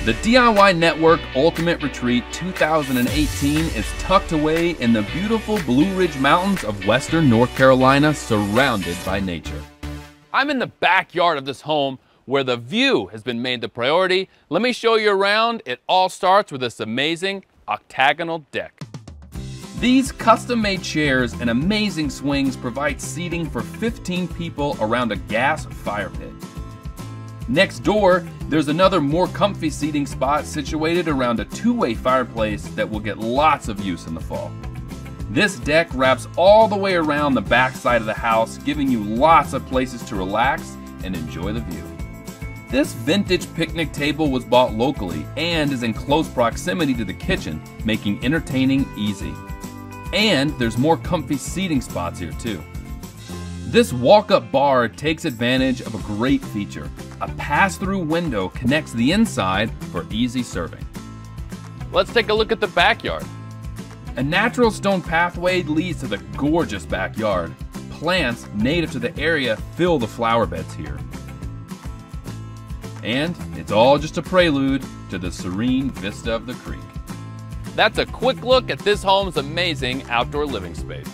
The DIY Network Ultimate Retreat 2018 is tucked away in the beautiful Blue Ridge Mountains of western North Carolina, surrounded by nature. I'm in the backyard of this home where the view has been made the priority. Let me show you around. It all starts with this amazing octagonal deck. These custom-made chairs and amazing swings provide seating for 15 people around a gas fire pit. Next door, there's another more comfy seating spot situated around a two-way fireplace that will get lots of use in the fall. This deck wraps all the way around the back side of the house, giving you lots of places to relax and enjoy the view. This vintage picnic table was bought locally and is in close proximity to the kitchen, making entertaining easy. And there's more comfy seating spots here too. This walk-up bar takes advantage of a great feature. A pass-through window connects the inside for easy serving. Let's take a look at the backyard. A natural stone pathway leads to the gorgeous backyard. Plants native to the area fill the flower beds here. And it's all just a prelude to the serene vista of the creek. That's a quick look at this home's amazing outdoor living space.